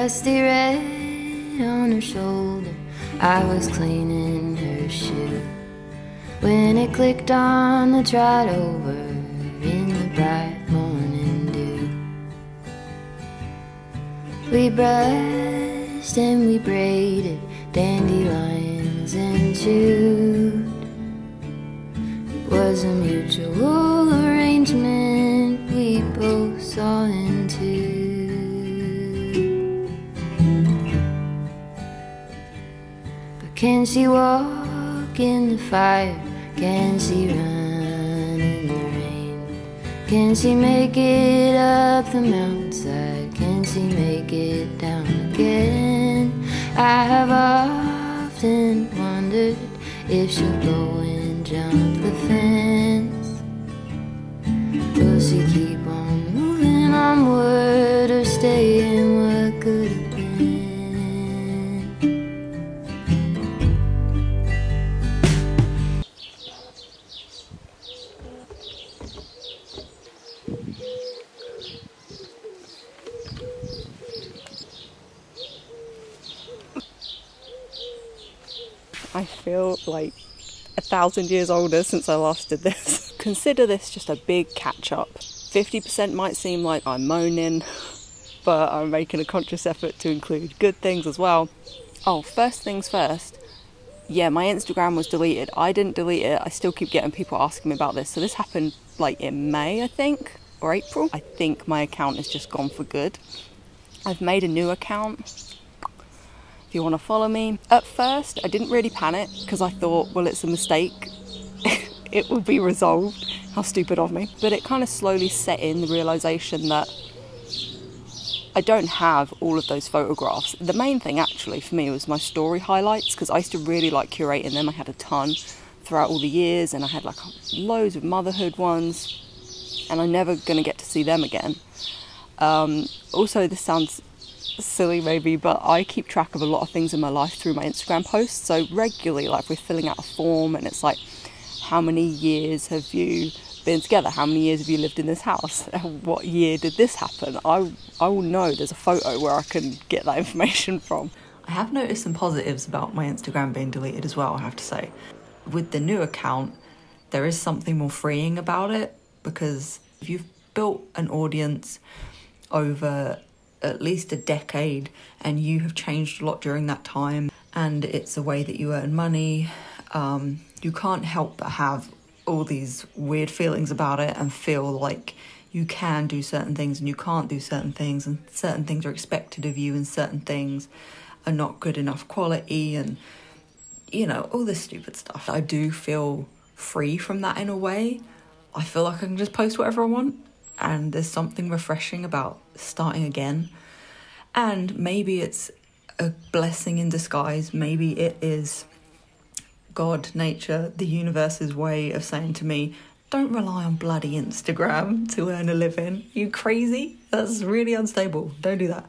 dusty red on her shoulder. I was cleaning her shoe when it clicked on the trot over in the bright morning dew. We brushed and we braided dandelions and chewed. It was a mutual arrangement we both saw into. But can she walk in the fire? Can she run in the rain? Can she make it up the mountainside? Can she make it down again? I have often wondered if she'll go and jump the fence. Will she keep on moving onward or stay in what could have been? I feel like 1,000 years older since I last did this. Consider this just a big catch-up. 50% might seem like I'm moaning, but I'm making a conscious effort to include good things as well. Oh, first things first. Yeah, my Instagram was deleted. I didn't delete it. I still keep getting people asking me about this. So this happened like in May, I think, or April. I think my account is just gone for good. I've made a new account. If you want to follow me. At first, I didn't really panic because I thought, well, it's a mistake. It will be resolved. How stupid of me. But it kind of slowly set in the realization that I don't have all of those photographs. The main thing actually for me was my story highlights, because I used to really like curating them. I had a ton throughout all the years, and I had like loads of motherhood ones, and I'm never going to get to see them again. Also, this sounds silly maybe, but I keep track of a lot of things in my life through my Instagram posts. So regularly, like, we're filling out a form and it's like, how many years have you been together? How many years have you lived in this house? What year did this happen? I will know there's a photo where I can get that information from. I have noticed some positives about my Instagram being deleted as well, I have to say. With the new account, there is something more freeing about it, because if you've built an audience over at least a decade and you have changed a lot during that time, and it's a way that you earn money, you can't help but have all these weird feelings about it and feel like you can do certain things and you can't do certain things, and certain things are expected of you and certain things are not good enough quality, and you know, all this stupid stuff. I do feel free from that in a way. I feel like I can just post whatever I want, and there's something refreshing about starting again. And maybe it's a blessing in disguise. Maybe it is God, nature, the universe's way of saying to me, don't rely on bloody Instagram to earn a living. You crazy? That's really unstable. Don't do that.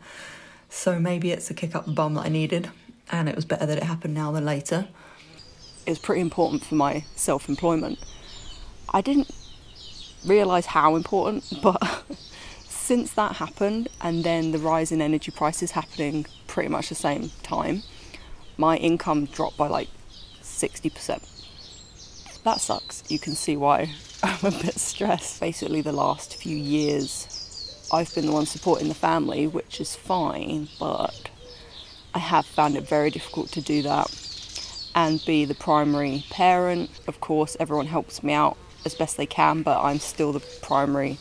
So maybe it's a kick up the bum that I needed, and it was better that it happened now than later. It was pretty important for my self-employment. I didn't realise how important, but since that happened, and then the rise in energy prices happening pretty much the same time, my income dropped by like 60%. That sucks. You can see why I'm a bit stressed. Basically, the last few years, I've been the one supporting the family, which is fine, but I have found it very difficult to do that and be the primary parent. Of course, everyone helps me out as best they can, but I'm still the primary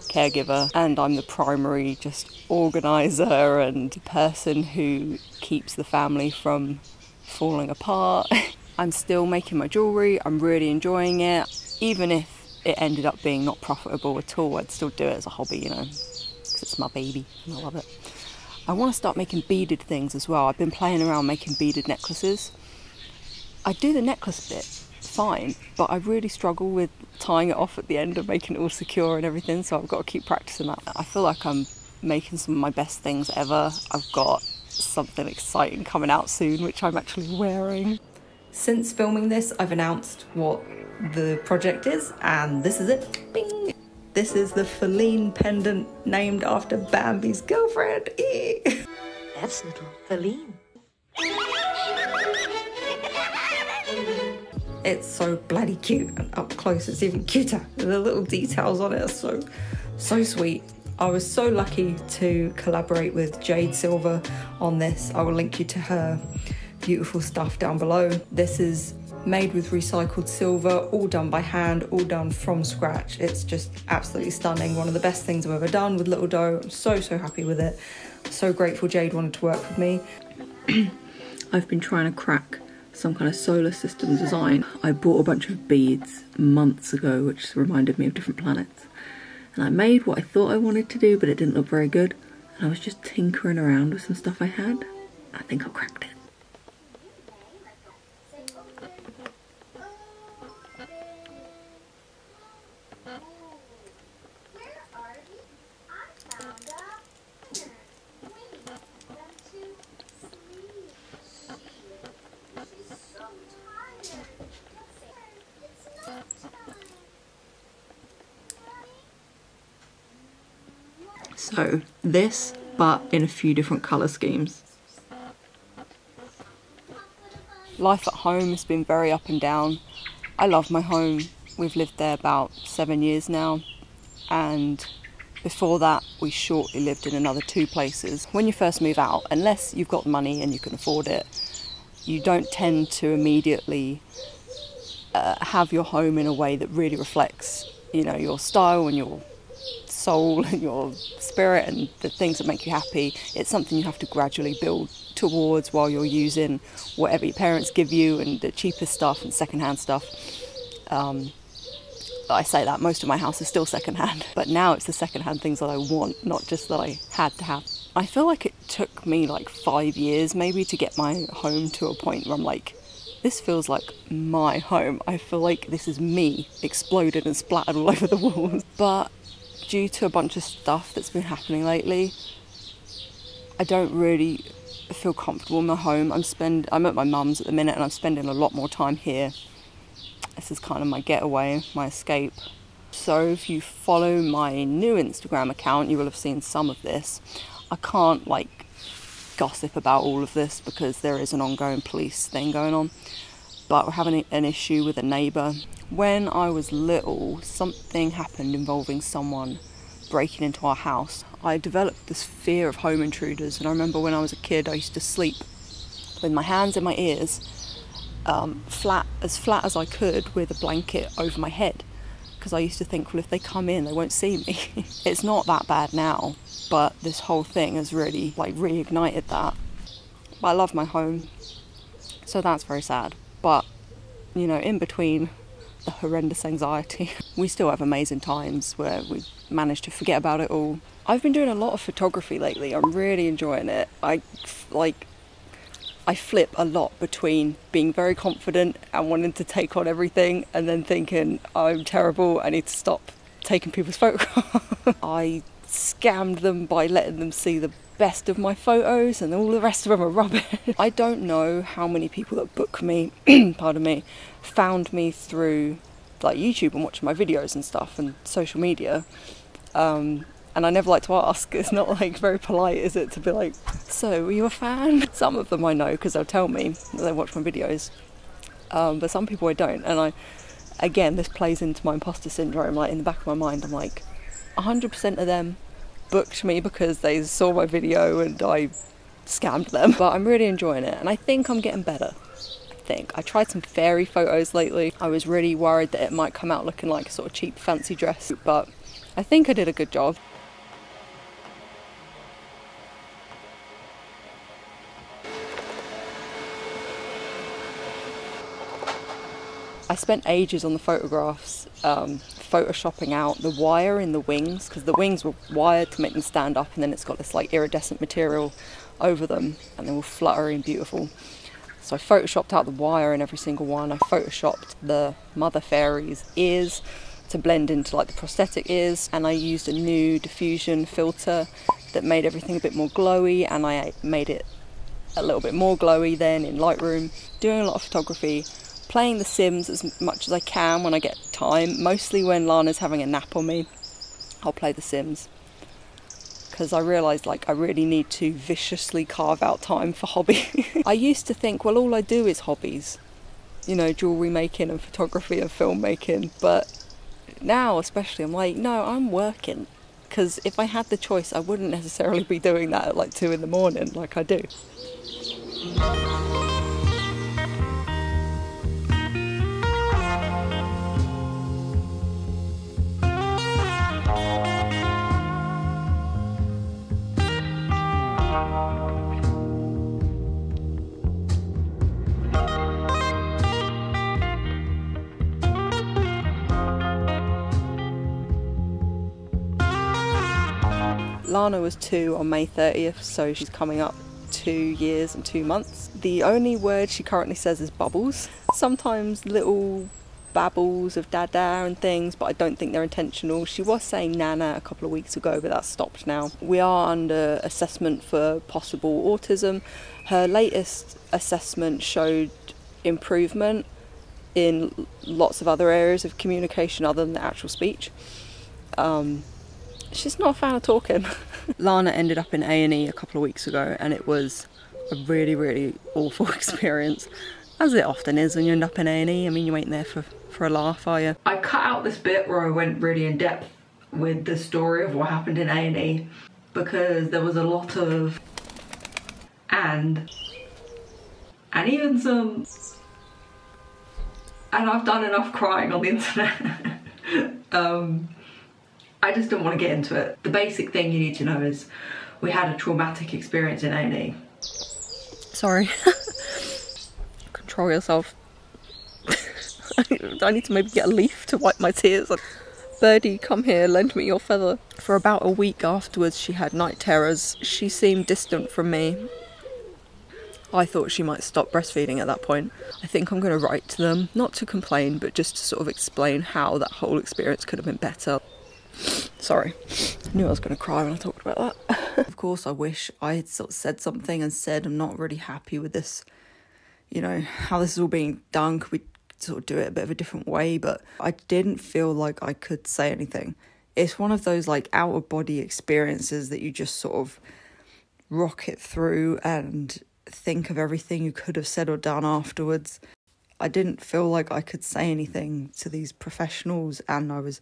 caregiver, and I'm the primary just organiser and person who keeps the family from falling apart. I'm still making my jewellery. I'm really enjoying it. Even if it ended up being not profitable at all, I'd still do it as a hobby, you know, because it's my baby and I love it. I want to start making beaded things as well. I've been playing around making beaded necklaces. I do the necklace bit fine, but I really struggle with tying it off at the end and making it all secure and everything, so I've got to keep practicing that. I feel like I'm making some of my best things ever. I've got something exciting coming out soon, which I'm actually wearing. Since filming this, I've announced what the project is, and this is it. Bing! This is the Feline pendant named after Bambi's girlfriend. That's little Helene. It's so bloody cute, and up close it's even cuter. The little details on it are so sweet. I was so lucky to collaborate with Jade Silver on this. I will link you to her beautiful stuff down below. This is made with recycled silver, all done by hand, all done from scratch. It's just absolutely stunning. One of the best things I've ever done with little dough. I'm so happy with it. So grateful Jade wanted to work with me. I've been trying to crack some kind of solar system design. I bought a bunch of beads months ago, which reminded me of different planets. And I made what I thought I wanted to do, but it didn't look very good. And I was just tinkering around with some stuff I had. I think I cracked it. So this, but in a few different colour schemes. Life at home has been very up and down. I love my home. We've lived there about 7 years now, and before that we shortly lived in another 2 places. When you first move out, unless you've got money and you can afford it, you don't tend to immediately have your home in a way that really reflects, you know, your style and your soul and your spirit and the things that make you happy. It's something you have to gradually build towards while you're using whatever your parents give you and the cheapest stuff and secondhand stuff. I say that most of my house is still secondhand, but now it's the secondhand things that I want, not just that I had to have. I feel like it took me like 5 years maybe to get my home to a point where I'm like, this feels like my home. I feel like this is me exploded and splattered all over the walls. But due to a bunch of stuff that's been happening lately, I don't really feel comfortable in my home. I'm at my mum's at the minute and I'm spending a lot more time here. This is kind of my getaway, my escape. So if you follow my new Instagram account, you will have seen some of this. I can't like gossip about all of this because there is an ongoing police thing going on, but we're having an issue with a neighbour. When I was little, something happened involving someone breaking into our house. I developed this fear of home intruders, and I remember when I was a kid I used to sleep with my hands in my ears, flat as I could, with a blanket over my head, because I used to think, well, if they come in they won't see me. It's not that bad now, but this whole thing has really like reignited that. But I love my home, so that's very sad. But you know, in between the horrendous anxiety, we still have amazing times where we manage to forget about it all. I've been doing a lot of photography lately. I'm really enjoying it. I flip a lot between being very confident and wanting to take on everything, and then thinking, I'm terrible, I need to stop taking people's photographs. I scammed them by letting them see the best of my photos and all the rest of them are rubbish. I don't know how many people that book me, pardon me, found me through like YouTube and watching my videos and stuff and social media. And I never like to ask. It's not like very polite, is it, to be like, so were you a fan? Some of them I know because they'll tell me that they watch my videos, but some people I don't. And again, this plays into my imposter syndrome. Like in the back of my mind, I'm like, 100% of them booked me because they saw my video and I scammed them. But I'm really enjoying it, and I think I'm getting better. I tried some fairy photos lately. I was really worried that it might come out looking like a sort of cheap fancy dress, but I think I did a good job. I spent ages on the photographs, photoshopping out the wire in the wings, because the wings were wired to make them stand up, and then it's got this like iridescent material over them and they were fluttery and beautiful. So I photoshopped out the wire in every single one. I photoshopped the mother fairy's ears to blend into like the prosthetic ears, and I used a new diffusion filter that made everything a bit more glowy, and I made it a little bit more glowy then in Lightroom. Doing a lot of photography, playing The Sims as much as I can when I get time. Mostly when Lana's having a nap on me, I'll play The Sims, because I realised like I really need to viciously carve out time for hobby. I used to think, well, all I do is hobbies, you know, jewellery making and photography and filmmaking, but now especially I'm like, no, I'm working, because if I had the choice I wouldn't necessarily be doing that at like 2 in the morning like I do. Lana was 2 on May 30th, so she's coming up 2 years and 2 months. The only word she currently says is bubbles. Sometimes little babbles of dada and things, but I don't think they're intentional. She was saying nana a couple of weeks ago, but that's stopped now. We are under assessment for possible autism. Her latest assessment showed improvement in lots of other areas of communication other than the actual speech. She's not a fan of talking. Lana ended up in A&E a couple of weeks ago, and it was a really, really awful experience, as it often is when you end up in A&E. I mean, you ain't there for a laugh, are you? I cut out this bit where I went really in depth with the story of what happened in A&E, because there was a lot of and even some, and I've done enough crying on the internet. I just don't want to get into it. The basic thing you need to know is we had a traumatic experience in A&E. Sorry. Control yourself. I need to maybe get a leaf to wipe my tears. Birdie, come here, lend me your feather. For about a week afterwards, she had night terrors. She seemed distant from me. I thought she might stop breastfeeding at that point. I think I'm going to write to them, not to complain, but just to sort of explain how that whole experience could have been better. Sorry, I knew I was going to cry when I talked about that. Of course, I wish I had sort of said something and said, I'm not really happy with this, you know, how this is all being done. Could we sort of do it a bit of a different way? But I didn't feel like I could say anything. It's one of those like out of body experiences that you just sort of rocket through and think of everything you could have said or done afterwards. I didn't feel like I could say anything to these professionals, and I was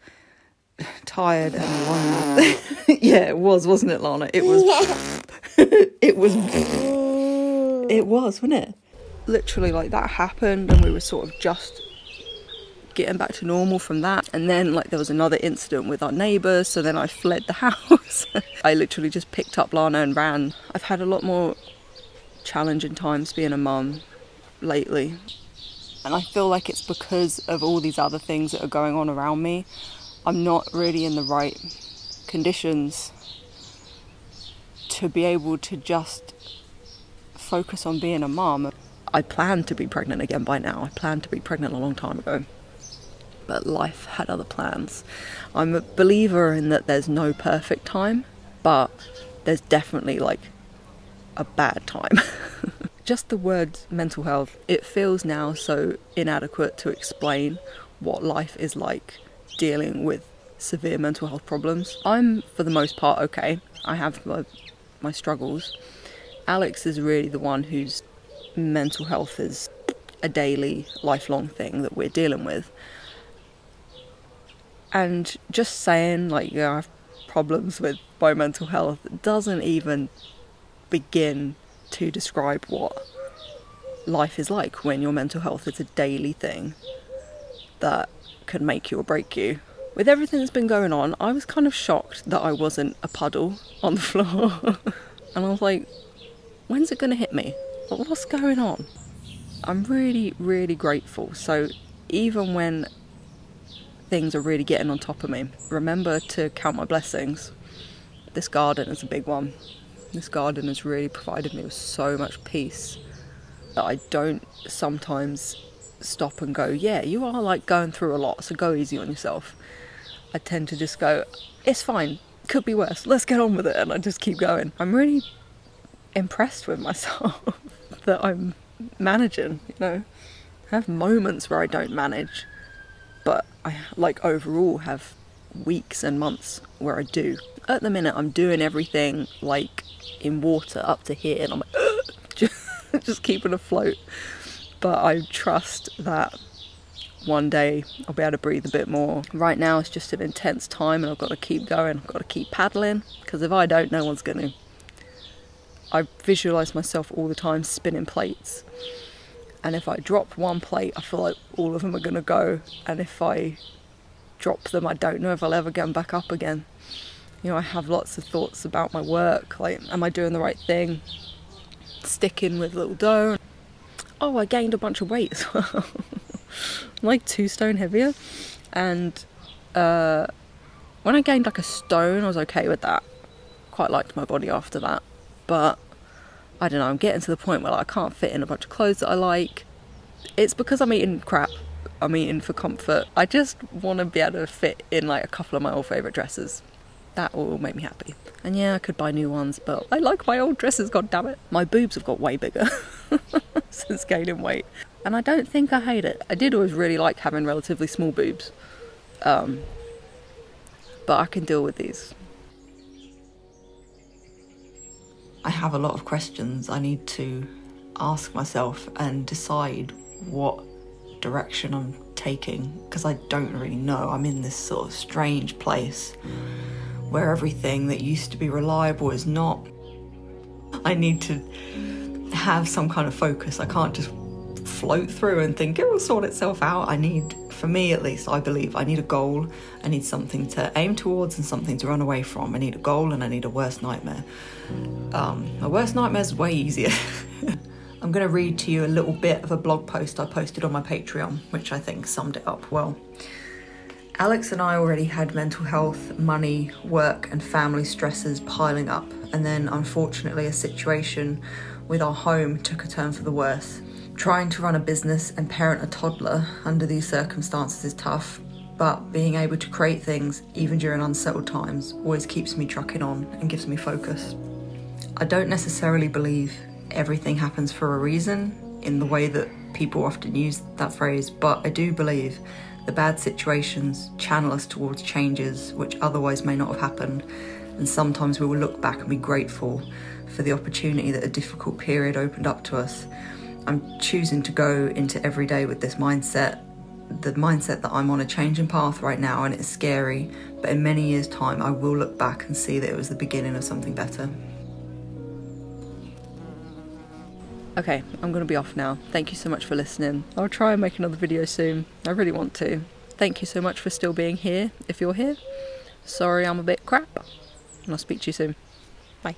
tired and alone. Yeah, it was, wasn't it, Lana? It was. It was, wasn't it? Literally, like, that happened, and we were sort of just getting back to normal from that. And then, like, there was another incident with our neighbours, so then I fled the house. I literally just picked up Lana and ran. I've had a lot more challenging times being a mum lately, and I feel like it's because of all these other things that are going on around me. I'm not really in the right conditions to be able to just focus on being a mum. I planned to be pregnant again by now. I planned to be pregnant a long time ago, but life had other plans. I'm a believer in that there's no perfect time, but there's definitely like a bad time. Just the word mental health, it feels now so inadequate to explain what life is like dealing with severe mental health problems. I'm, for the most part, okay. I have my struggles. Alex is really the one whose mental health is a daily, lifelong thing that we're dealing with. And just saying, like, you know, I have problems with my mental health doesn't even begin to describe what life is like when your mental health is a daily thing that can make you or break you. With everything that's been going on, I was kind of shocked that I wasn't a puddle on the floor. And I was like, when's it going to hit me? What's going on? I'm really, really grateful. So even when things are really getting on top of me, remember to count my blessings. This garden is a big one. This garden has really provided me with so much peace that I don't sometimes stop and go, yeah, you are like going through a lot, so go easy on yourself. I tend to just go, it's fine, could be worse, let's get on with it, and I just keep going. I'm really impressed with myself that I'm managing, you know. I have moments where I don't manage, but I, like, overall have weeks and months where I do. At the minute I'm doing everything like in water up to here, and I'm like just keeping afloat. But I trust that one day I'll be able to breathe a bit more. Right now it's just an intense time, and I've got to keep going, I've got to keep paddling, because if I don't, no one's going to. I visualise myself all the time spinning plates, and if I drop one plate I feel like all of them are going to go, and if I drop them I don't know if I'll ever get them back up again. You know, I have lots of thoughts about my work, like, am I doing the right thing? Sticking with little dough. Oh, I gained a bunch of weight as well. I'm like 2 stone heavier, and when I gained like a stone I was okay with that. Quite liked my body after that, but I don't know, I'm getting to the point where like, I can't fit in a bunch of clothes that I like. It's because I'm eating crap, I'm eating for comfort. I just want to be able to fit in like a couple of my old favourite dresses. That will make me happy. And yeah, I could buy new ones, but I like my old dresses, god damn it. My boobs have got way bigger since gaining weight, and I don't think I hate it. I did always really like having relatively small boobs, but I can deal with these. I have a lot of questions I need to ask myself and decide what direction I'm taking, because I don't really know. I'm in this sort of strange place where everything that used to be reliable is not. I need to have some kind of focus. I can't just float through and think it will sort itself out. I need, for me at least, I believe, I need a goal. I need something to aim towards and something to run away from. I need a goal and I need a worst nightmare. My worst nightmare is way easier. I'm going to read to you a little bit of a blog post I posted on my Patreon, which I think summed it up well. Alex and I already had mental health, money, work and family stresses piling up, and then unfortunately a situation with our home took a turn for the worse. Trying to run a business and parent a toddler under these circumstances is tough, but being able to create things even during unsettled times always keeps me trucking on and gives me focus. I don't necessarily believe everything happens for a reason in the way that people often use that phrase, but I do believe the bad situations channel us towards changes which otherwise may not have happened, and sometimes we will look back and be grateful for the opportunity that a difficult period opened up to us. I'm choosing to go into every day with this mindset, the mindset that I'm on a changing path right now, and it's scary, but in many years' time I will look back and see that it was the beginning of something better. Okay, I'm going to be off now. Thank you so much for listening. I'll try and make another video soon. I really want to. Thank you so much for still being here, if you're here. Sorry I'm a bit crap, and I'll speak to you soon. Bye.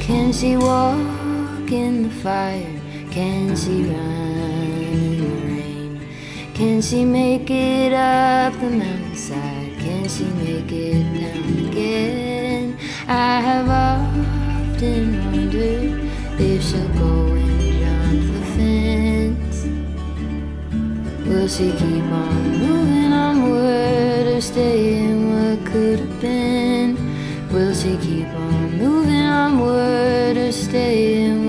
Can she walk in the fire? Can she run in the rain? Can she make it up the mountainside? Can she make it down again? I have often wondered if she'll go and jump the fence. Will she keep on moving onward or stay in what could have been? Will she keep on moving onward or stay in